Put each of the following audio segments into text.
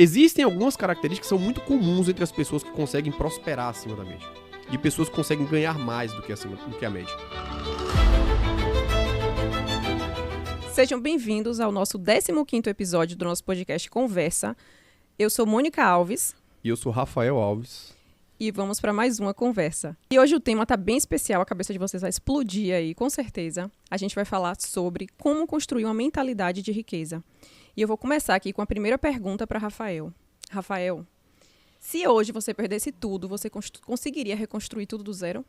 Existem algumas características que são muito comuns entre as pessoas que conseguem prosperar acima da média. De pessoas que conseguem ganhar mais do que a média. Sejam bem-vindos ao nosso 15º episódio do nosso podcast Conversa. Eu sou Mônica Alves. E eu sou Rafael Alves. E vamos para mais uma conversa. E hoje o tema tá bem especial, a cabeça de vocês vai explodir aí, com certeza. A gente vai falar sobre como construir uma mentalidade de riqueza. E eu vou começar aqui com a primeira pergunta para Rafael. Rafael, se hoje você perdesse tudo, você conseguiria reconstruir tudo do zero?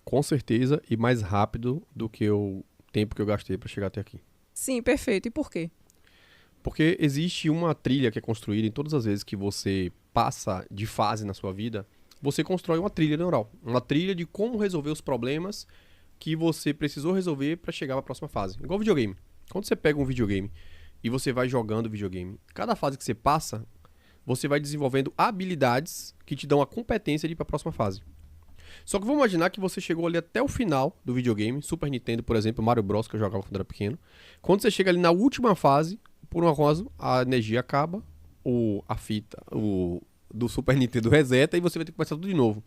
Com certeza, e mais rápido do que o tempo que eu gastei para chegar até aqui. Sim, perfeito. E por quê? Porque existe uma trilha que é construída em todas as vezes que você passa de fase na sua vida, você constrói uma trilha neural. Uma trilha de como resolver os problemas que você precisou resolver para chegar para a próxima fase. Igual videogame. Quando você pega um videogame e você vai jogando videogame, cada fase que você passa, você vai desenvolvendo habilidades que te dão a competência de ir para a próxima fase. Só que vamos imaginar que você chegou ali até o final do videogame, Super Nintendo, por exemplo, Mario Bros, que eu jogava quando era pequeno. Quando você chega ali na última fase, por uma razão, a energia acaba, a fita do Super Nintendo reseta e você vai ter que começar tudo de novo.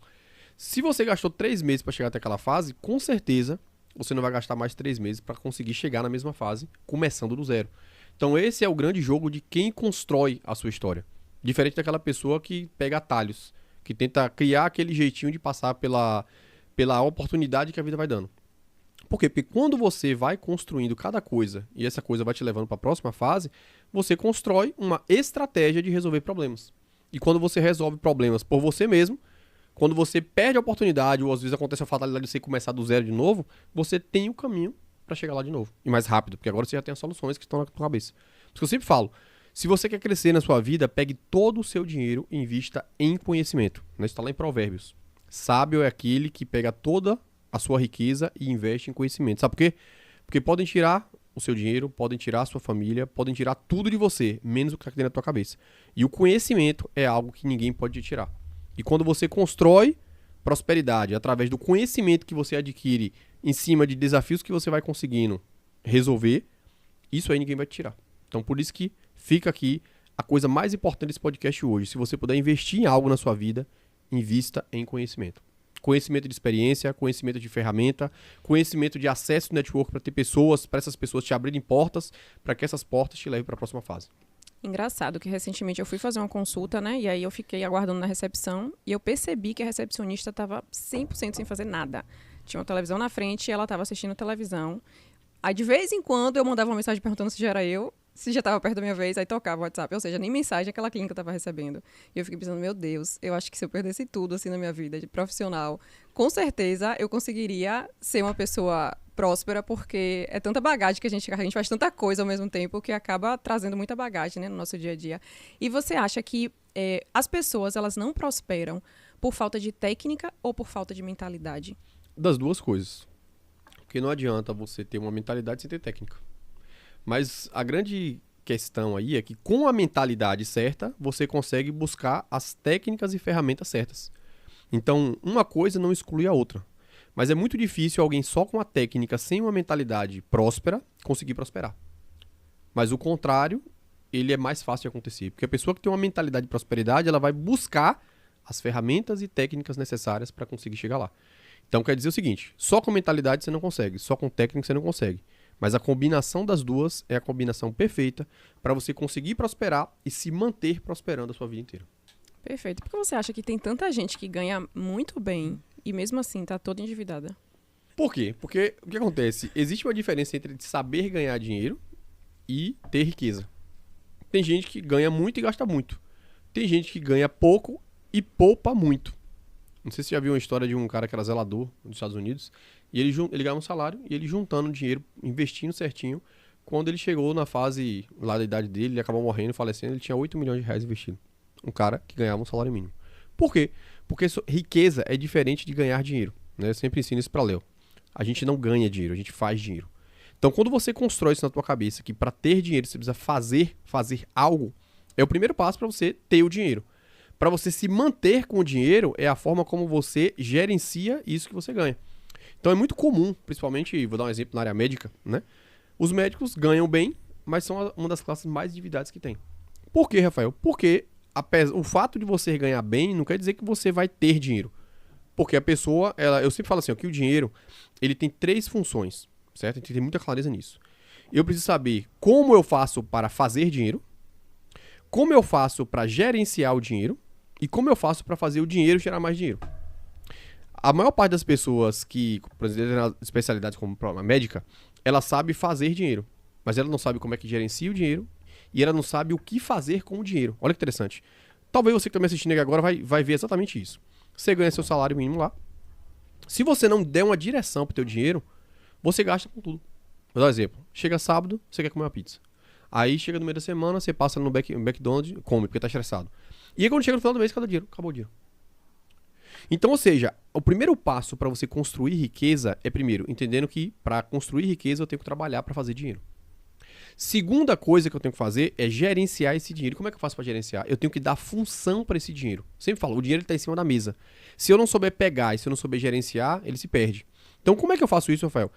Se você gastou 3 meses para chegar até aquela fase, com certeza você não vai gastar mais 3 meses para conseguir chegar na mesma fase, começando do zero. Então esse é o grande jogo de quem constrói a sua história. Diferente daquela pessoa que pega atalhos, que tenta criar aquele jeitinho de passar pela oportunidade que a vida vai dando. Por quê? Porque quando você vai construindo cada coisa e essa coisa vai te levando para a próxima fase, você constrói uma estratégia de resolver problemas. E quando você resolve problemas por você mesmo, quando você perde a oportunidade ou às vezes acontece a fatalidade de você começar do zero de novo, você tem o caminho para chegar lá de novo. E mais rápido, porque agora você já tem as soluções que estão na tua cabeça. Por isso que eu sempre falo, se você quer crescer na sua vida, pegue todo o seu dinheiro e invista em conhecimento. Isso está lá em Provérbios. Sábio é aquele que pega toda a sua riqueza e investe em conhecimento. Sabe por quê? Porque podem tirar o seu dinheiro, podem tirar a sua família, podem tirar tudo de você, menos o que está aqui dentro da tua cabeça. E o conhecimento é algo que ninguém pode te tirar. E quando você constrói prosperidade através do conhecimento que você adquire em cima de desafios que você vai conseguindo resolver, isso aí ninguém vai te tirar. Então por isso que fica aqui a coisa mais importante desse podcast hoje. Se você puder investir em algo na sua vida, invista em conhecimento. Conhecimento de experiência, conhecimento de ferramenta, conhecimento de acesso no network para ter pessoas, para essas pessoas te abrirem portas, para que essas portas te levem para a próxima fase. Engraçado que recentemente eu fui fazer uma consulta, né? E aí eu fiquei aguardando na recepção e eu percebi que a recepcionista estava 100% sem fazer nada. Tinha uma televisão na frente e ela estava assistindo televisão. Aí de vez em quando eu mandava uma mensagem perguntando se já era eu, se já estava perto da minha vez, aí tocava o WhatsApp. Ou seja, nem mensagem aquela clínica estava recebendo. E eu fiquei pensando, meu Deus, eu acho que se eu perdesse tudo assim na minha vida de profissional, com certeza eu conseguiria ser uma pessoa próspera, porque é tanta bagagem que a gente faz tanta coisa ao mesmo tempo que acaba trazendo muita bagagem, né, no nosso dia a dia. E você acha que as pessoas, elas não prosperam por falta de técnica ou por falta de mentalidade? Das duas coisas. Porque não adianta você ter uma mentalidade sem ter técnica. Mas a grande questão aí é que com a mentalidade certa, você consegue buscar as técnicas e ferramentas certas. Então, uma coisa não exclui a outra. Mas é muito difícil alguém só com a técnica, sem uma mentalidade próspera, conseguir prosperar. Mas o contrário, ele é mais fácil de acontecer. Porque a pessoa que tem uma mentalidade de prosperidade, ela vai buscar as ferramentas e técnicas necessárias para conseguir chegar lá. Então quer dizer o seguinte, só com mentalidade você não consegue, só com técnica você não consegue. Mas a combinação das duas é a combinação perfeita para você conseguir prosperar e se manter prosperando a sua vida inteira. Perfeito. Por que você acha que tem tanta gente que ganha muito bem e mesmo assim está toda endividada? Por quê? Porque o que acontece? Existe uma diferença entre saber ganhar dinheiro e ter riqueza. Tem gente que ganha muito e gasta muito. Tem gente que ganha pouco e poupa muito. Não sei se você já viu uma história de um cara que era zelador nos Estados Unidos. E ele ganhava um salário e ele juntando dinheiro, investindo certinho. Quando ele chegou na fase lá da idade dele, ele acabou morrendo, falecendo, ele tinha 8 milhões de reais investido. Um cara que ganhava um salário mínimo. Por quê? Porque riqueza é diferente de ganhar dinheiro. Né? Eu sempre ensino isso pra Léo. A gente não ganha dinheiro, a gente faz dinheiro. Então, quando você constrói isso na tua cabeça, que para ter dinheiro você precisa fazer algo, é o primeiro passo para você ter o dinheiro. Para você se manter com o dinheiro, é a forma como você gerencia isso que você ganha. Então é muito comum, principalmente, vou dar um exemplo na área médica, né? Os médicos ganham bem, mas são uma das classes mais endividadas que tem. Por quê, Rafael? Porque o fato de você ganhar bem não quer dizer que você vai ter dinheiro. Porque a pessoa, eu sempre falo assim, ó, que o dinheiro, ele tem 3 funções, certo? A gente tem que ter muita clareza nisso. Eu preciso saber como eu faço para fazer dinheiro, como eu faço para gerenciar o dinheiro e como eu faço para fazer o dinheiro gerar mais dinheiro. A maior parte das pessoas que, por exemplo, nas especialidades como a médica, ela sabe fazer dinheiro, mas ela não sabe como é que gerencia o dinheiro e ela não sabe o que fazer com o dinheiro. Olha que interessante. Talvez você que está me assistindo aqui agora vai ver exatamente isso. Você ganha seu salário mínimo lá. Se você não der uma direção pro teu dinheiro, você gasta com tudo. Vou dar um exemplo. Chega sábado, você quer comer uma pizza. Aí chega no meio da semana, você passa no McDonald's, come, porque tá estressado. E aí quando chega no final do mês, acabou o dinheiro. Então, ou seja, o primeiro passo para você construir riqueza é, primeiro, entendendo que para construir riqueza eu tenho que trabalhar para fazer dinheiro. Segunda coisa que eu tenho que fazer é gerenciar esse dinheiro. Como é que eu faço para gerenciar? Eu tenho que dar função para esse dinheiro. Sempre falo, o dinheiro está em cima da mesa. Se eu não souber pegar e se eu não souber gerenciar, ele se perde. Então, como é que eu faço isso, Rafael?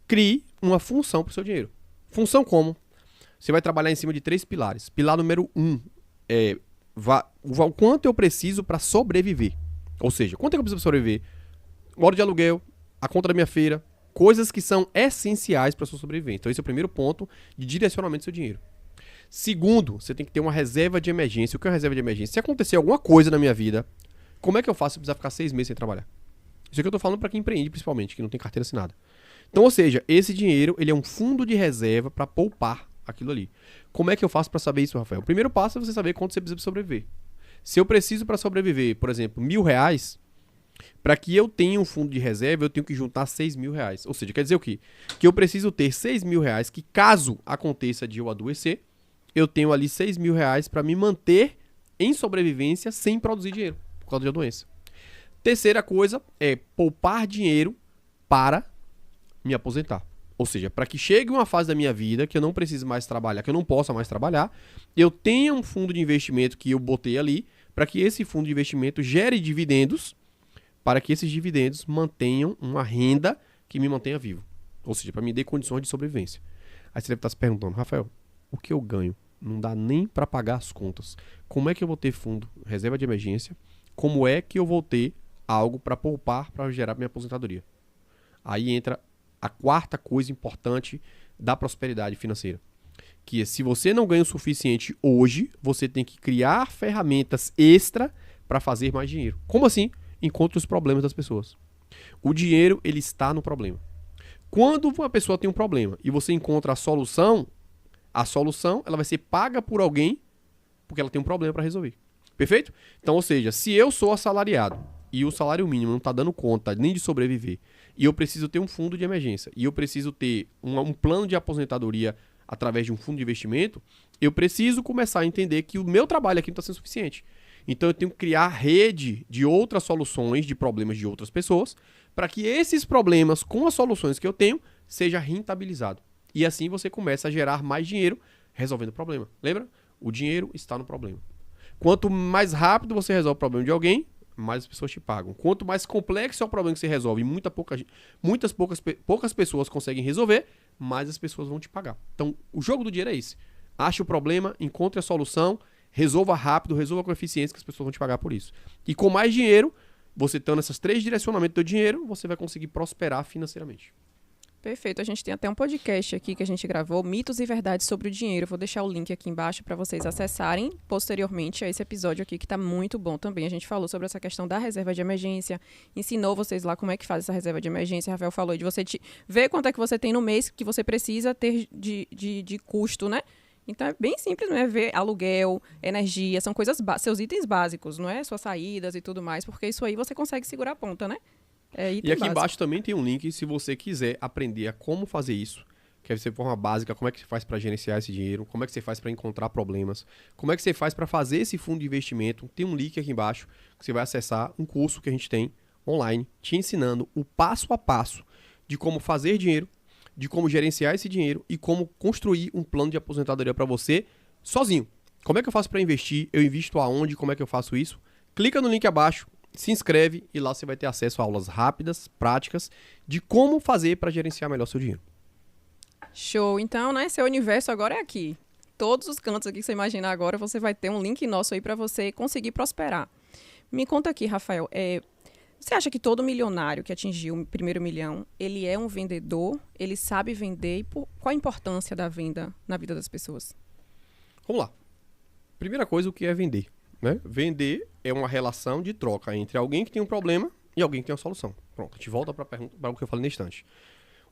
Crie uma função para o seu dinheiro. Função como? Você vai trabalhar em cima de 3 pilares. Pilar número 1 é o quanto eu preciso para sobreviver. Ou seja, quanto é que eu preciso para sobreviver? Hora de aluguel, a conta da minha feira, coisas que são essenciais para a sua sobrevivência. Então esse é o primeiro ponto de direcionamento do seu dinheiro. Segundo, você tem que ter uma reserva de emergência. O que é uma reserva de emergência? Se acontecer alguma coisa na minha vida, como é que eu faço se eu precisar ficar 6 meses sem trabalhar? Isso aqui eu tô falando para quem empreende, principalmente, que não tem carteira assinada. Então, ou seja, esse dinheiro, ele é um fundo de reserva para poupar aquilo ali. Como é que eu faço para saber isso, Rafael? O primeiro passo é você saber quanto você precisa para sobreviver. Se eu preciso para sobreviver, por exemplo, R$1.000, para que eu tenha um fundo de reserva, eu tenho que juntar R$6.000. Ou seja, quer dizer o quê? Que eu preciso ter R$6.000 que, caso aconteça de eu adoecer, eu tenho ali R$6.000 para me manter em sobrevivência sem produzir dinheiro, por causa de doença. Terceira coisa é poupar dinheiro para me aposentar. Ou seja, para que chegue uma fase da minha vida que eu não precise mais trabalhar, que eu não possa mais trabalhar, eu tenha um fundo de investimento que eu botei ali, para que esse fundo de investimento gere dividendos, para que esses dividendos mantenham uma renda que me mantenha vivo. Ou seja, para me dê condições de sobrevivência. Aí você deve estar se perguntando, Rafael, o que eu ganho? Não dá nem para pagar as contas. Como é que eu vou ter fundo, reserva de emergência? Como é que eu vou ter algo para poupar para gerar minha aposentadoria? Aí entra a quarta coisa importante da prosperidade financeira, que é, se você não ganha o suficiente hoje, você tem que criar ferramentas extra para fazer mais dinheiro. Como assim? Encontre os problemas das pessoas. O dinheiro, ele está no problema. Quando uma pessoa tem um problema e você encontra a solução ela vai ser paga por alguém porque ela tem um problema para resolver. Perfeito? Então, ou seja, se eu sou assalariado e o salário mínimo não está dando conta nem de sobreviver, e eu preciso ter um fundo de emergência, e eu preciso ter um plano de aposentadoria através de um fundo de investimento, eu preciso começar a entender que o meu trabalho aqui não está sendo suficiente. Então eu tenho que criar rede de outras soluções de problemas de outras pessoas, para que esses problemas com as soluções que eu tenho seja rentabilizado. E assim você começa a gerar mais dinheiro resolvendo o problema. Lembra? O dinheiro está no problema. Quanto mais rápido você resolve o problema de alguém, mais as pessoas te pagam. Quanto mais complexo é o problema que você resolve e poucas pessoas conseguem resolver, mais as pessoas vão te pagar. Então, o jogo do dinheiro é esse. Ache o problema, encontre a solução, resolva rápido, resolva com eficiência, que as pessoas vão te pagar por isso. E com mais dinheiro, você tendo esses 3 direcionamentos do dinheiro, você vai conseguir prosperar financeiramente. Perfeito. A gente tem até um podcast aqui que a gente gravou, Mitos e Verdades sobre o Dinheiro. Eu vou deixar o link aqui embaixo para vocês acessarem posteriormente a esse episódio aqui, que está muito bom também. A gente falou sobre essa questão da reserva de emergência, ensinou vocês lá como é que faz essa reserva de emergência. Rafael falou de você ver quanto é que você tem no mês que você precisa ter de custo, né? Então é bem simples, não é? Ver aluguel, energia, são coisas seus itens básicos, não é? Suas saídas e tudo mais, porque isso aí você consegue segurar a ponta, né? E aqui embaixo também tem um link, se você quiser aprender a como fazer isso, que é de forma básica, como é que você faz para gerenciar esse dinheiro, como é que você faz para encontrar problemas, como é que você faz para fazer esse fundo de investimento. Tem um link aqui embaixo que você vai acessar um curso que a gente tem online, te ensinando o passo a passo de como fazer dinheiro, de como gerenciar esse dinheiro e como construir um plano de aposentadoria para você sozinho. Como é que eu faço para investir? Eu invisto aonde? Como é que eu faço isso? Clica no link abaixo, se inscreve e lá você vai ter acesso a aulas rápidas, práticas, de como fazer para gerenciar melhor seu dinheiro. Show. Então, né, seu universo agora é aqui. todos os cantos aqui que você imaginar agora, você vai ter um link nosso aí para você conseguir prosperar. Me conta aqui, Rafael, você acha que todo milionário que atingiu o primeiro milhão, ele é um vendedor, ele sabe vender? E qual a importância da venda na vida das pessoas? Vamos lá. Primeira coisa, o que é vender? Né? Vender é uma relação de troca entre alguém que tem um problema e alguém que tem uma solução. Pronto, a gente volta para o que eu falei na instante.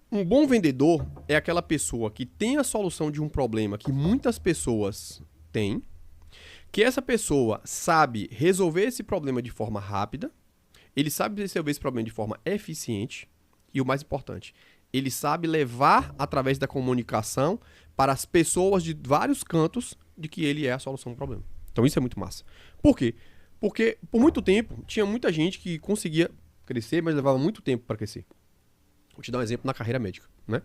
Um bom vendedor é aquela pessoa que tem a solução de um problema que muitas pessoas têm, que essa pessoa sabe resolver esse problema de forma rápida, ele sabe resolver esse problema de forma eficiente e, o mais importante, ele sabe levar, através da comunicação, para as pessoas de vários cantos de que ele é a solução do problema. Então isso é muito massa. Por quê? Porque por muito tempo tinha muita gente que conseguia crescer, mas levava muito tempo para crescer. Vou te dar um exemplo na carreira médica, né?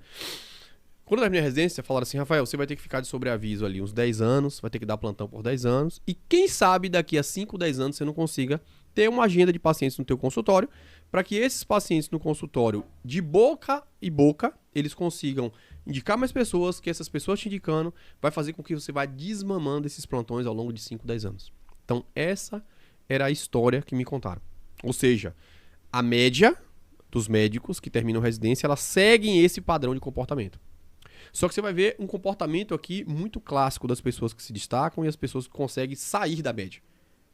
Quando eu terminei a residência, falaram assim, Rafael, você vai ter que ficar de sobreaviso ali uns 10 anos, vai ter que dar plantão por 10 anos, e quem sabe daqui a 5, 10 anos você não consiga ter uma agenda de pacientes no teu consultório, para que esses pacientes no consultório, de boca e boca, eles consigam indicar mais pessoas, que essas pessoas te indicando, vai fazer com que você vá desmamando esses plantões ao longo de 5, 10 anos. Então, essa era a história que me contaram. Ou seja, a média dos médicos que terminam residência, elas seguem esse padrão de comportamento. Só que você vai ver um comportamento aqui muito clássico das pessoas que se destacam e as pessoas que conseguem sair da média.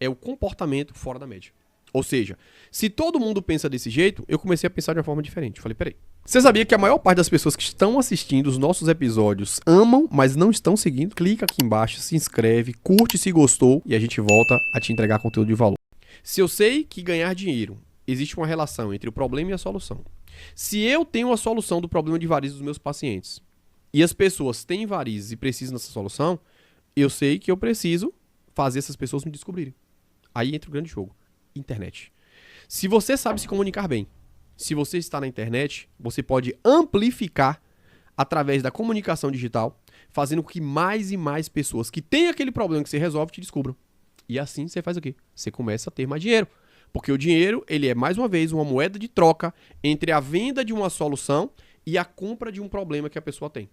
É o comportamento fora da média. Ou seja, se todo mundo pensa desse jeito, eu comecei a pensar de uma forma diferente. Eu falei, peraí. Você sabia que a maior parte das pessoas que estão assistindo os nossos episódios amam, mas não estão seguindo? Clica aqui embaixo, se inscreve, curte se gostou e a gente volta a te entregar conteúdo de valor. Se eu sei que ganhar dinheiro existe uma relação entre o problema e a solução. Se eu tenho a solução do problema de varizes dos meus pacientes e as pessoas têm varizes e precisam dessa solução, eu sei que eu preciso fazer essas pessoas me descobrirem. Aí entra o grande jogo. Internet. Se você sabe se comunicar bem, se você está na internet, você pode amplificar através da comunicação digital, fazendo com que mais e mais pessoas que têm aquele problema que você resolve te descubram. E assim você faz o quê? Você começa a ter mais dinheiro. Porque o dinheiro, ele é, mais uma vez, uma moeda de troca entre a venda de uma solução e a compra de um problema que a pessoa tem.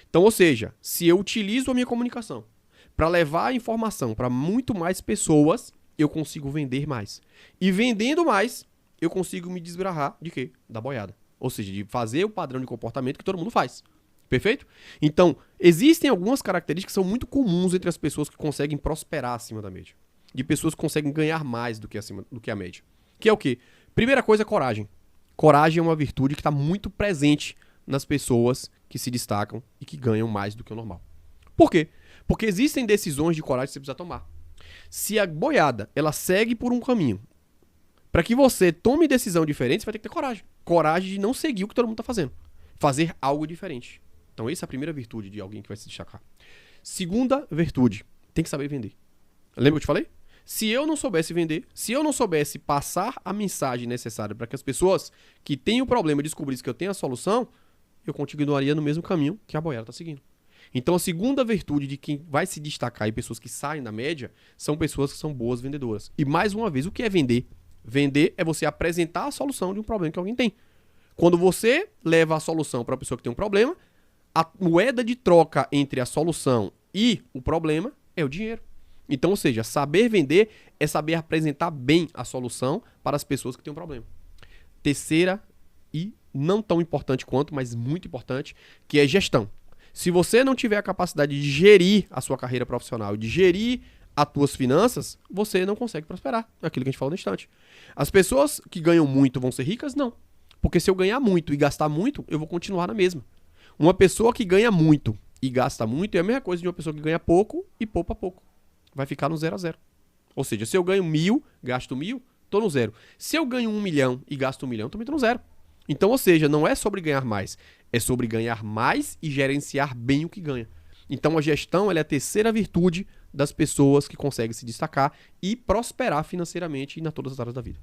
Então, ou seja, se eu utilizo a minha comunicação para levar a informação para muito mais pessoas, eu consigo vender mais. E vendendo mais, eu consigo me desgarrar de quê? Da boiada. Ou seja, de fazer o padrão de comportamento que todo mundo faz. Perfeito? Então, existem algumas características que são muito comuns entre as pessoas que conseguem prosperar acima da média. De pessoas que conseguem ganhar mais do que a média. Que é o quê? Primeira coisa, coragem. Coragem é uma virtude que está muito presente nas pessoas que se destacam e que ganham mais do que o normal. Por quê? Porque existem decisões de coragem que você precisa tomar. Se a boiada, ela segue por um caminho, para que você tome decisão diferente, você vai ter que ter coragem. Coragem de não seguir o que todo mundo está fazendo. Fazer algo diferente. Então essa é a primeira virtude de alguém que vai se destacar. Segunda virtude, tem que saber vender. Lembra que eu te falei? Se eu não soubesse vender, se eu não soubesse passar a mensagem necessária para que as pessoas que têm o problema descobrissem que eu tenho a solução, eu continuaria no mesmo caminho que a boiada está seguindo. Então a segunda virtude de quem vai se destacar e pessoas que saem da média são pessoas que são boas vendedoras. E mais uma vez, o que é vender? Vender é você apresentar a solução de um problema que alguém tem. Quando você leva a solução para a pessoa que tem um problema, a moeda de troca entre a solução e o problema é o dinheiro. Então, ou seja, saber vender é saber apresentar bem a solução para as pessoas que têm um problema. Terceira e não tão importante quanto, mas muito importante, que é gestão. Se você não tiver a capacidade de gerir a sua carreira profissional, de gerir as tuas finanças, você não consegue prosperar. É aquilo que a gente falou no instante. As pessoas que ganham muito vão ser ricas? Não. Porque se eu ganhar muito e gastar muito, eu vou continuar na mesma. Uma pessoa que ganha muito e gasta muito é a mesma coisa de uma pessoa que ganha pouco e poupa pouco. Vai ficar no 0 a 0. Ou seja, se eu ganho 1.000, gasto 1.000, tô no 0. Se eu ganho 1 milhão e gasto 1 milhão, também tô no 0. Então, ou seja, não é sobre ganhar mais, é sobre ganhar mais e gerenciar bem o que ganha. Então, a gestão ela é a terceira virtude das pessoas que conseguem se destacar e prosperar financeiramente e em todas as áreas da vida.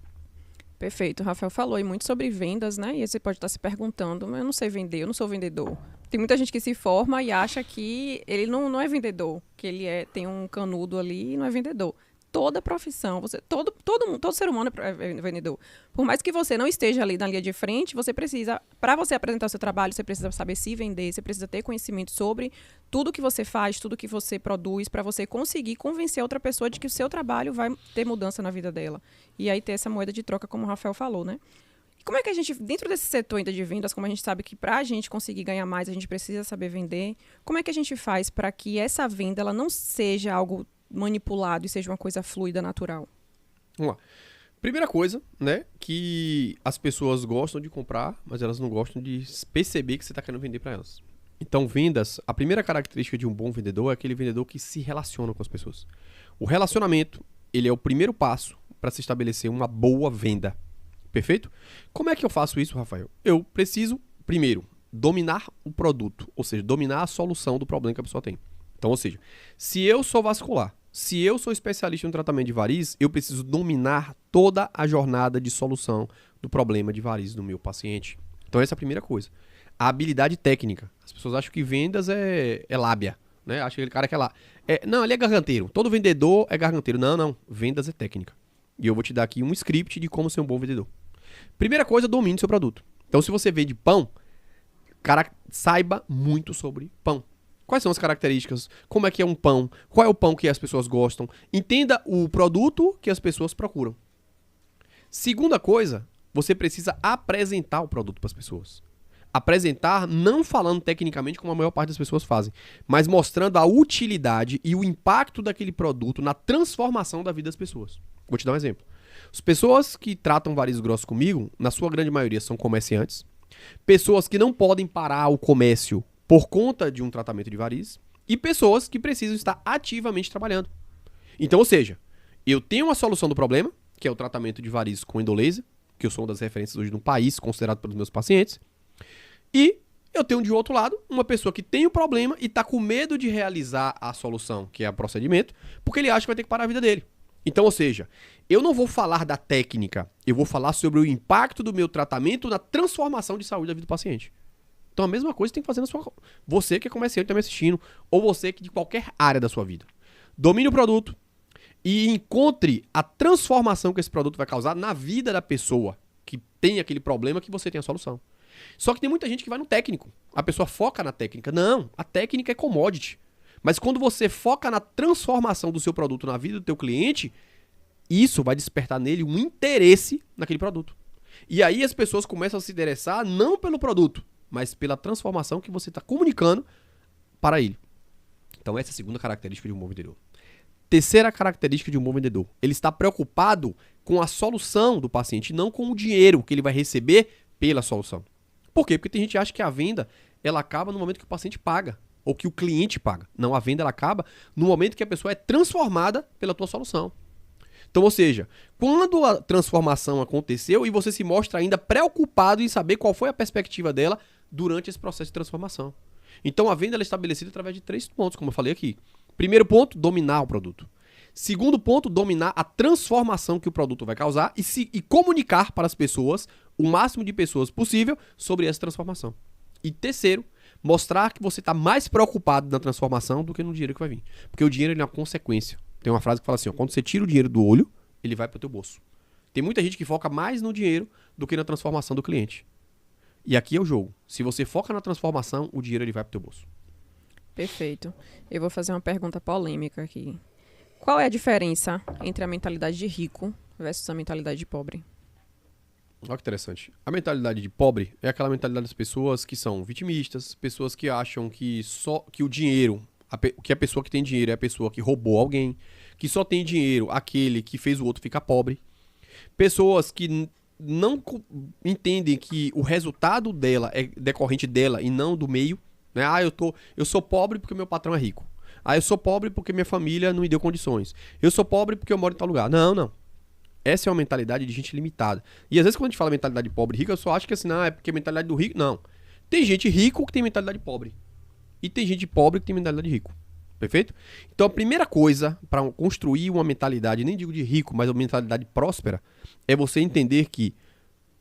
Perfeito. O Rafael falou aí muito sobre vendas, né? E você pode estar se perguntando, mas eu não sei vender, eu não sou vendedor. Tem muita gente que se forma e acha que ele não é vendedor, que ele tem um canudo ali e não é vendedor. toda profissão, todo ser humano é vendedor. Por mais que você não esteja ali na linha de frente, você precisa, para você apresentar o seu trabalho, você precisa saber se vender, você precisa ter conhecimento sobre tudo que você faz, tudo que você produz, para você conseguir convencer outra pessoa de que o seu trabalho vai ter mudança na vida dela. E aí ter essa moeda de troca, como o Rafael falou, né? Como é que a gente, dentro desse setor ainda de vendas, como a gente sabe que para a gente conseguir ganhar mais, a gente precisa saber vender, como é que a gente faz para que essa venda ela não seja algo manipulado e seja uma coisa fluida, natural? Vamos lá. Primeira coisa, né, que as pessoas gostam de comprar, mas elas não gostam de perceber que você está querendo vender para elas. Então, vendas, a primeira característica de um bom vendedor é aquele vendedor que se relaciona com as pessoas. O relacionamento, ele é o primeiro passo para se estabelecer uma boa venda. Perfeito? Como é que eu faço isso, Rafael? Eu preciso, primeiro, dominar o produto, ou seja, dominar a solução do problema que a pessoa tem. Então, ou seja, se eu sou vascular, se eu sou especialista no tratamento de varizes, eu preciso dominar toda a jornada de solução do problema de varizes do meu paciente. Então, essa é a primeira coisa. A habilidade técnica. As pessoas acham que vendas é lábia, né? Acho que aquele cara que é lá. Não, ele é garganteiro. Todo vendedor é garganteiro. Não. Vendas é técnica. E eu vou te dar aqui um script de como ser um bom vendedor. Primeira coisa, domine seu produto. Então, se você vende pão, cara, saiba muito sobre pão. Quais são as características? Como é que é um pão? Qual é o pão que as pessoas gostam? Entenda o produto que as pessoas procuram. Segunda coisa, você precisa apresentar o produto para as pessoas. Apresentar não falando tecnicamente como a maior parte das pessoas fazem, mas mostrando a utilidade e o impacto daquele produto na transformação da vida das pessoas. Vou te dar um exemplo. As pessoas que tratam varizes grossos comigo, na sua grande maioria são comerciantes, pessoas que não podem parar o comércio por conta de um tratamento de varizes e pessoas que precisam estar ativamente trabalhando. Então, ou seja, eu tenho uma solução do problema, que é o tratamento de varizes com endolaser, que eu sou uma das referências hoje no país, considerado pelos meus pacientes, e eu tenho de outro lado uma pessoa que tem o problema e está com medo de realizar a solução, que é o procedimento, porque ele acha que vai ter que parar a vida dele. Então, ou seja, eu não vou falar da técnica, eu vou falar sobre o impacto do meu tratamento na transformação de saúde da vida do paciente. Então, a mesma coisa você tem que fazer na sua... Você que é comerciante está me assistindo, ou você que de qualquer área da sua vida. Domine o produto e encontre a transformação que esse produto vai causar na vida da pessoa que tem aquele problema que você tem a solução. Só que tem muita gente que vai no técnico. A pessoa foca na técnica. Não, a técnica é commodity. Mas quando você foca na transformação do seu produto na vida do teu cliente, isso vai despertar nele um interesse naquele produto. E aí as pessoas começam a se interessar não pelo produto, mas pela transformação que você está comunicando para ele. Então essa é a segunda característica de um bom vendedor. Terceira característica de um bom vendedor. Ele está preocupado com a solução do paciente, não com o dinheiro que ele vai receber pela solução. Por quê? Porque tem gente que acha que a venda ela acaba no momento que o paciente paga, ou que o cliente paga. Não, a venda ela acaba no momento que a pessoa é transformada pela tua solução. Então, ou seja, quando a transformação aconteceu e você se mostra ainda preocupado em saber qual foi a perspectiva dela durante esse processo de transformação. Então, a venda ela é estabelecida através de 3 pontos, como eu falei aqui. Primeiro ponto, dominar o produto. Segundo ponto, dominar a transformação que o produto vai causar e comunicar para as pessoas, o máximo de pessoas possível, sobre essa transformação. E terceiro, mostrar que você está mais preocupado na transformação do que no dinheiro que vai vir. Porque o dinheiro ele é uma consequência. Tem uma frase que fala assim, ó, quando você tira o dinheiro do olho, ele vai para o teu bolso. Tem muita gente que foca mais no dinheiro do que na transformação do cliente. E aqui é o jogo. Se você foca na transformação, o dinheiro ele vai para o teu bolso. Perfeito. Eu vou fazer uma pergunta polêmica aqui. Qual é a diferença entre a mentalidade de rico versus a mentalidade de pobre? Olha que interessante. A mentalidade de pobre é aquela mentalidade das pessoas que são vitimistas, pessoas que acham que o dinheiro, que a pessoa que tem dinheiro é a pessoa que roubou alguém, que só tem dinheiro aquele que fez o outro ficar pobre. Pessoas que não entendem que o resultado dela é decorrente dela e não do meio. Né? Eu sou pobre porque meu patrão é rico. Eu sou pobre porque minha família não me deu condições. Eu sou pobre porque eu moro em tal lugar. Não. Essa é uma mentalidade de gente limitada. E às vezes quando a gente fala mentalidade pobre e rica, eu só acho que assim, não, é porque a mentalidade do rico... Não. Tem gente rico que tem mentalidade pobre. E tem gente pobre que tem mentalidade de rico. Perfeito? Então a primeira coisa para construir uma mentalidade, nem digo de rico, mas uma mentalidade próspera, é você entender que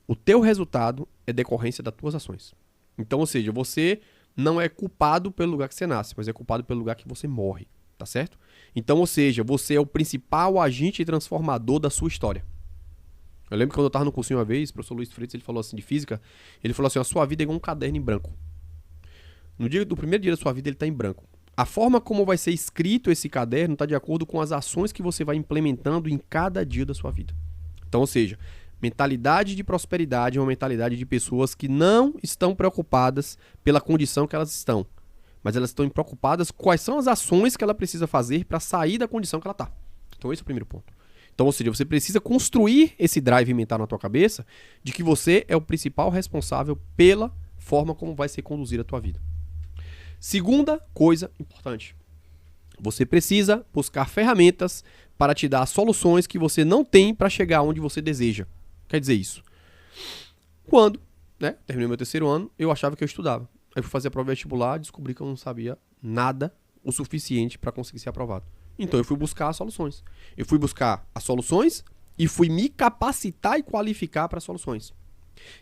o teu resultado é decorrência das tuas ações. Então, ou seja, você não é culpado pelo lugar que você nasce, mas é culpado pelo lugar que você morre. Tá certo? Então, ou seja, você é o principal agente transformador da sua história. Eu lembro que quando eu estava no cursinho uma vez, o professor Luiz Freitas, ele falou assim, de física, ele falou assim, a sua vida é igual um caderno em branco. No dia do primeiro dia da sua vida, ele está em branco. A forma como vai ser escrito esse caderno está de acordo com as ações que você vai implementando em cada dia da sua vida. Então, ou seja, mentalidade de prosperidade é uma mentalidade de pessoas que não estão preocupadas pela condição que elas estão, mas elas estão preocupadas com quais são as ações que ela precisa fazer para sair da condição que ela está. Então, esse é o primeiro ponto. Então, ou seja, você precisa construir esse drive mental na tua cabeça de que você é o principal responsável pela forma como vai ser conduzida a tua vida. Segunda coisa importante. Você precisa buscar ferramentas para te dar soluções que você não tem para chegar onde você deseja. Quer dizer isso? Quando, terminei meu terceiro ano, eu achava que eu estudava. Aí fui fazer a prova vestibular, descobri que eu não sabia nada o suficiente para conseguir ser aprovado. Então eu fui buscar as soluções. Eu fui buscar as soluções e fui me capacitar e qualificar para as soluções.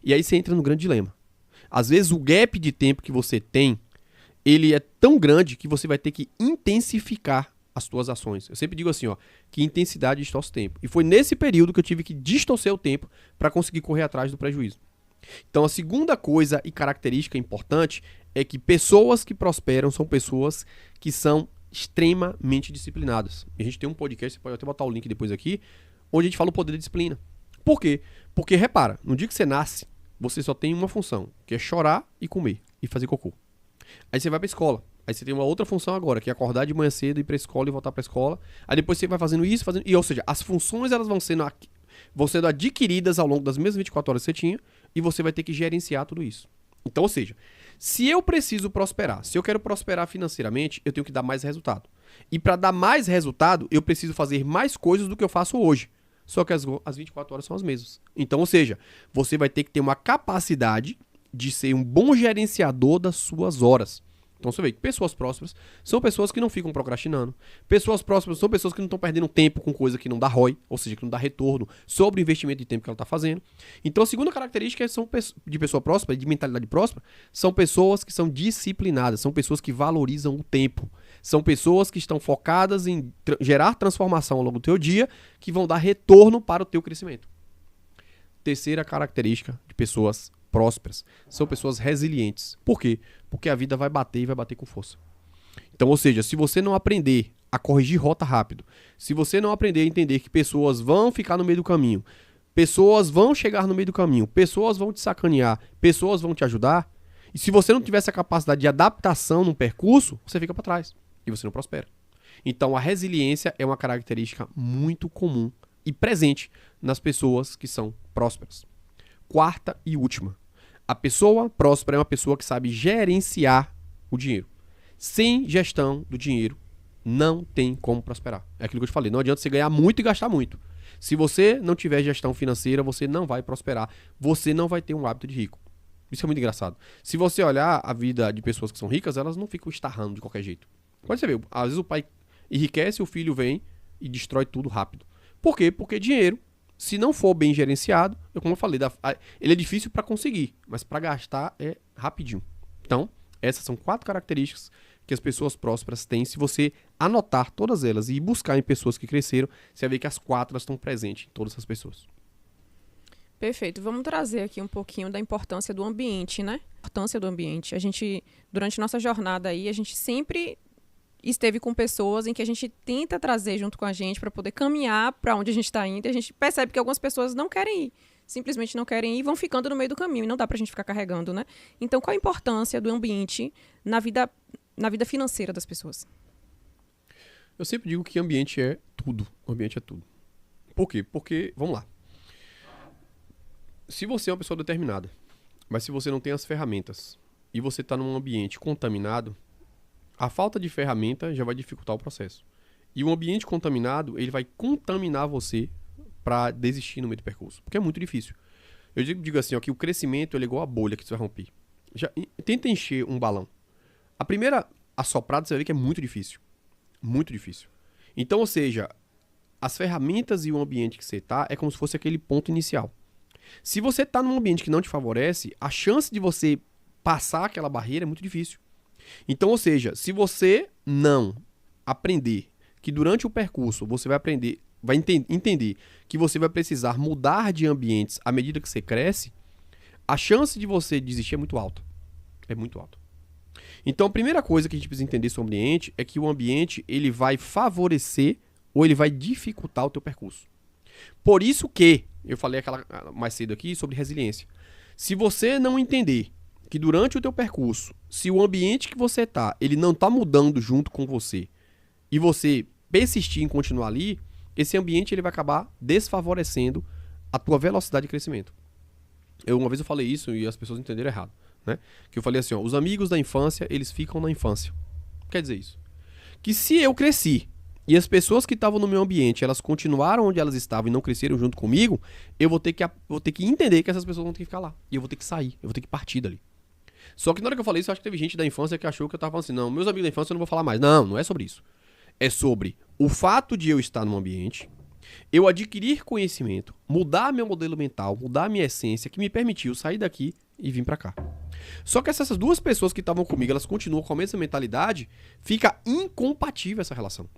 E aí você entra no grande dilema. Às vezes o gap de tempo que você tem, ele é tão grande que você vai ter que intensificar as tuas ações. Eu sempre digo assim, que intensidade distorce o tempo. E foi nesse período que eu tive que distorcer o tempo para conseguir correr atrás do prejuízo. Então a segunda coisa e característica importante é que pessoas que prosperam são pessoas que são extremamente disciplinadas. E a gente tem um podcast, você pode até botar o link depois aqui, onde a gente fala o poder da disciplina. Por quê? Porque, repara, no dia que você nasce, você só tem uma função, que é chorar e comer e fazer cocô. Aí você vai pra escola. Aí você tem uma outra função agora, que é acordar de manhã cedo, ir pra escola e voltar pra escola. Aí depois você vai fazendo isso, e ou seja, as funções elas vão sendo adquiridas ao longo das mesmas 24 horas que você tinha, e você vai ter que gerenciar tudo isso. Então, ou seja, se eu preciso prosperar, se eu quero prosperar financeiramente, eu tenho que dar mais resultado. E para dar mais resultado, eu preciso fazer mais coisas do que eu faço hoje. Só que as 24 horas são as mesmas. Então, ou seja, você vai ter que ter uma capacidade de ser um bom gerenciador das suas horas. Então você vê que pessoas prósperas são pessoas que não ficam procrastinando. Pessoas prósperas são pessoas que não estão perdendo tempo com coisa que não dá ROI, ou seja, que não dá retorno sobre o investimento de tempo que ela está fazendo. Então a segunda característica de pessoa próspera, de mentalidade próspera, são pessoas que são disciplinadas, são pessoas que valorizam o tempo. São pessoas que estão focadas em gerar transformação ao longo do teu dia, que vão dar retorno para o teu crescimento. Terceira característica de pessoas prósperas são pessoas resilientes. Por quê? Porque a vida vai bater e vai bater com força. Então, ou seja, se você não aprender a corrigir rota rápido, se você não aprender a entender que pessoas vão ficar no meio do caminho, pessoas vão chegar no meio do caminho, pessoas vão te sacanear, pessoas vão te ajudar, e se você não tiver essa capacidade de adaptação no percurso, você fica para trás e você não prospera. Então, a resiliência é uma característica muito comum e presente nas pessoas que são prósperas. Quarta e última. A pessoa próspera é uma pessoa que sabe gerenciar o dinheiro. Sem gestão do dinheiro, não tem como prosperar. É aquilo que eu te falei, não adianta você ganhar muito e gastar muito. Se você não tiver gestão financeira, você não vai prosperar. Você não vai ter um hábito de rico. Isso é muito engraçado. Se você olhar a vida de pessoas que são ricas, elas não ficam estarrando de qualquer jeito. Pode você ver, às vezes o pai enriquece, o filho vem e destrói tudo rápido. Por quê? Porque dinheiro, se não for bem gerenciado, como eu falei, ele é difícil para conseguir, mas para gastar é rapidinho. Então, essas são 4 características que as pessoas prósperas têm. Se você anotar todas elas e buscar em pessoas que cresceram, você vai ver que as 4 estão presentes em todas as pessoas. Perfeito. Vamos trazer aqui um pouquinho da importância do ambiente, né? Importância do ambiente. A gente, durante nossa jornada aí, a gente sempre esteve com pessoas em que a gente tenta trazer junto com a gente para poder caminhar para onde a gente está indo, e a gente percebe que algumas pessoas não querem ir, simplesmente não querem ir e vão ficando no meio do caminho, e não dá para a gente ficar carregando, né? Então, qual a importância do ambiente na vida financeira das pessoas? Eu sempre digo que ambiente é tudo. O ambiente é tudo. Por quê? Porque, vamos lá. Se você é uma pessoa determinada, mas se você não tem as ferramentas e você está num ambiente contaminado, a falta de ferramenta já vai dificultar o processo. E o ambiente contaminado, ele vai contaminar você para desistir no meio do percurso. Porque é muito difícil. Eu digo assim, que o crescimento ele é igual a bolha que você vai romper. Tenta encher um balão. A primeira assoprada você vai ver que é muito difícil. Muito difícil. Então, ou seja, as ferramentas e o ambiente que você está é como se fosse aquele ponto inicial. Se você está num ambiente que não te favorece, a chance de você passar aquela barreira é muito difícil. Então, ou seja, se você não aprender que durante o percurso você vai aprender, vai entender que você vai precisar mudar de ambientes à medida que você cresce, a chance de você desistir é muito alta. É muito alta. Então, a primeira coisa que a gente precisa entender sobre o ambiente é que o ambiente ele vai favorecer ou ele vai dificultar o teu percurso. Por isso que eu falei mais cedo aqui sobre resiliência. Se você não entender que durante o teu percurso, se o ambiente que você tá, ele não tá mudando junto com você e você persistir em continuar ali, esse ambiente ele vai acabar desfavorecendo a tua velocidade de crescimento. Uma vez eu falei isso e as pessoas entenderam errado, né? Que eu falei assim, ó, os amigos da infância, eles ficam na infância. Quer dizer isso? Que se eu cresci e as pessoas que estavam no meu ambiente, elas continuaram onde elas estavam e não cresceram junto comigo, eu vou ter que entender que essas pessoas vão ter que ficar lá. E eu vou ter que sair, eu vou ter que partir dali. Só que na hora que eu falei isso, eu acho que teve gente da infância que achou que eu tava falando assim, não, meus amigos da infância eu não vou falar mais. Não, não é sobre isso. É sobre o fato de eu estar num ambiente, eu adquirir conhecimento, mudar meu modelo mental, mudar minha essência, que me permitiu sair daqui e vir pra cá. Só que essas duas pessoas que estavam comigo, elas continuam com a mesma mentalidade, fica incompatível essa relação.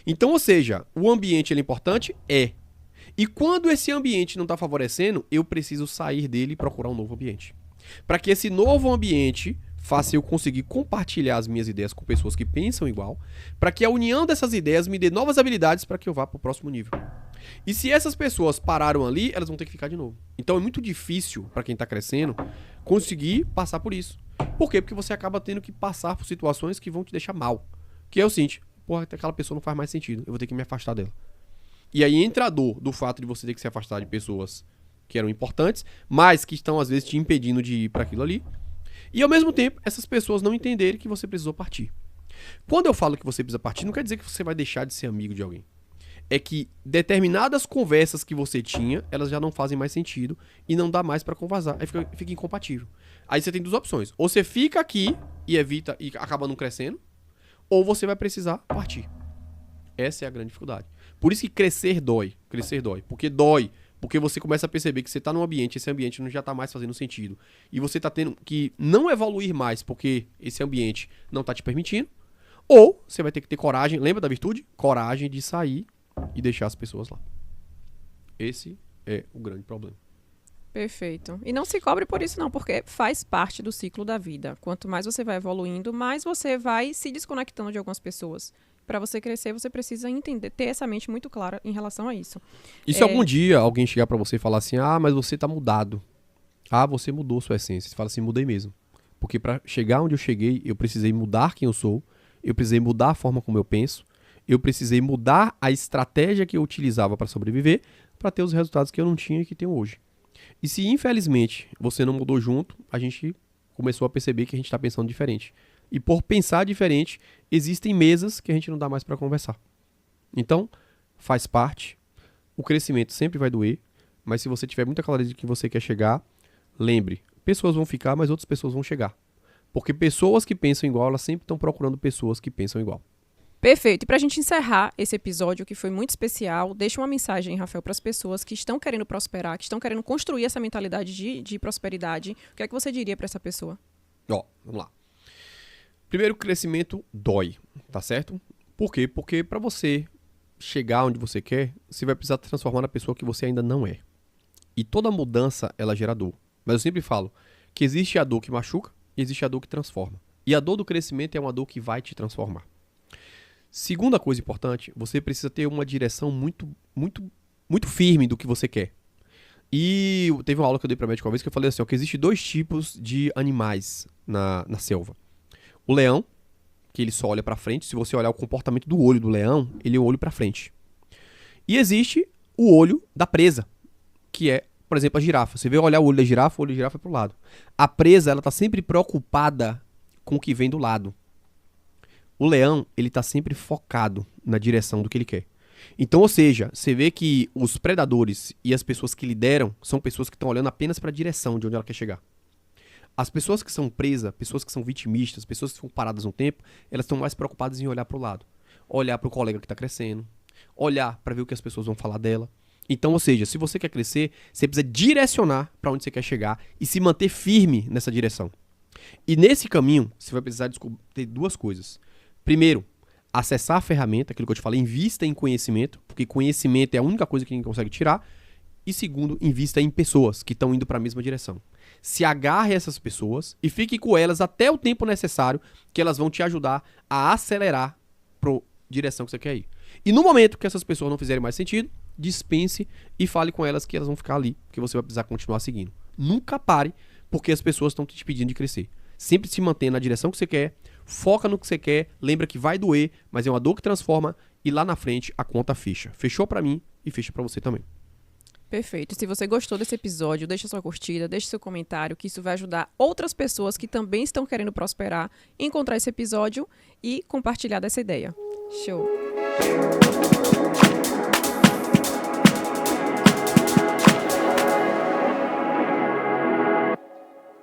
Então, ou seja, o ambiente ele é importante? É. E quando esse ambiente não está favorecendo, eu preciso sair dele e procurar um novo ambiente. Para que esse novo ambiente faça eu conseguir compartilhar as minhas ideias com pessoas que pensam igual, para que a união dessas ideias me dê novas habilidades para que eu vá para o próximo nível. E se essas pessoas pararam ali, elas vão ter que ficar de novo. Então é muito difícil para quem está crescendo conseguir passar por isso. Por quê? Porque você acaba tendo que passar por situações que vão te deixar mal. Que é o seguinte, porra, aquela pessoa não faz mais sentido, eu vou ter que me afastar dela. E aí entra a dor do fato de você ter que se afastar de pessoas que eram importantes, mas que estão às vezes te impedindo de ir para aquilo ali. E ao mesmo tempo, essas pessoas não entenderem que você precisou partir. Quando eu falo que você precisa partir, não quer dizer que você vai deixar de ser amigo de alguém. É que determinadas conversas que você tinha, elas já não fazem mais sentido e não dá mais pra conversar. Aí fica incompatível. Aí você tem duas opções. Ou você fica aqui e evita e acaba não crescendo, ou você vai precisar partir. Essa é a grande dificuldade. Por isso que crescer dói. Crescer dói. Porque dói. Porque você começa a perceber que você tá num ambiente, esse ambiente não já tá mais fazendo sentido. E você tá tendo que não evoluir mais porque esse ambiente não tá te permitindo. Ou você vai ter que ter coragem, lembra da virtude? Coragem de sair e deixar as pessoas lá. Esse é o grande problema. Perfeito. E não se cobre por isso não, porque faz parte do ciclo da vida. Quanto mais você vai evoluindo, mais você vai se desconectando de algumas pessoas. Para você crescer, você precisa entender, ter essa mente muito clara em relação a isso. E se algum dia alguém chegar pra você e falar assim, ah, mas você tá mudado. Ah, você mudou sua essência. Você fala assim, mudei mesmo. Porque pra chegar onde eu cheguei, eu precisei mudar quem eu sou, eu precisei mudar a forma como eu penso, eu precisei mudar a estratégia que eu utilizava pra sobreviver, pra ter os resultados que eu não tinha e que tenho hoje. E se, infelizmente, você não mudou junto, a gente começou a perceber que a gente tá pensando diferente. E por pensar diferente, existem mesas que a gente não dá mais para conversar. Então, faz parte. O crescimento sempre vai doer, mas se você tiver muita clareza de que você quer chegar, lembre, pessoas vão ficar, mas outras pessoas vão chegar. Porque pessoas que pensam igual, elas sempre estão procurando pessoas que pensam igual. Perfeito. E para a gente encerrar esse episódio, que foi muito especial, deixa uma mensagem, Rafael, para as pessoas que estão querendo prosperar, que estão querendo construir essa mentalidade de prosperidade. O que é que você diria para essa pessoa? Vamos lá. Primeiro, crescimento dói, tá certo? Por quê? Porque para você chegar onde você quer, você vai precisar transformar na pessoa que você ainda não é. E toda mudança, ela gera dor. Mas eu sempre falo que existe a dor que machuca e existe a dor que transforma. E a dor do crescimento é uma dor que vai te transformar. Segunda coisa importante, você precisa ter uma direção muito firme do que você quer. E teve uma aula que eu dei para médico uma vez que eu falei assim, ó, que existe 2 tipos de animais na selva. O leão, que ele só olha pra frente. Se você olhar o comportamento do olho do leão, ele é o olho pra frente. E existe o olho da presa, que é, por exemplo, a girafa. Você vê olhar o olho da girafa, o olho da girafa é pro lado. A presa, ela tá sempre preocupada com o que vem do lado. O leão, ele tá sempre focado na direção do que ele quer. Então, ou seja, você vê que os predadores e as pessoas que lideram são pessoas que estão olhando apenas para a direção de onde ela quer chegar. As pessoas que são presas, pessoas que são vitimistas, pessoas que ficam paradas no tempo, elas estão mais preocupadas em olhar para o lado. Olhar para o colega que está crescendo. Olhar para ver o que as pessoas vão falar dela. Então, ou seja, se você quer crescer, você precisa direcionar para onde você quer chegar e se manter firme nessa direção. E nesse caminho, você vai precisar ter 2 coisas. Primeiro, acessar a ferramenta, aquilo que eu te falei, invista em conhecimento, porque conhecimento é a única coisa que a gente consegue tirar. E segundo, invista em pessoas que estão indo para a mesma direção. Se agarre a essas pessoas e fique com elas até o tempo necessário, que elas vão te ajudar a acelerar para a direção que você quer ir. E no momento que essas pessoas não fizerem mais sentido, dispense e fale com elas que elas vão ficar ali, que você vai precisar continuar seguindo. Nunca pare, porque as pessoas estão te pedindo de crescer. Sempre se mantenha na direção que você quer, foca no que você quer, lembra que vai doer, mas é uma dor que transforma e lá na frente a conta fecha. Fechou pra mim e fecha pra você também. Perfeito. Se você gostou desse episódio, deixa sua curtida, deixa seu comentário, que isso vai ajudar outras pessoas que também estão querendo prosperar a encontrar esse episódio e compartilhar dessa ideia. Show!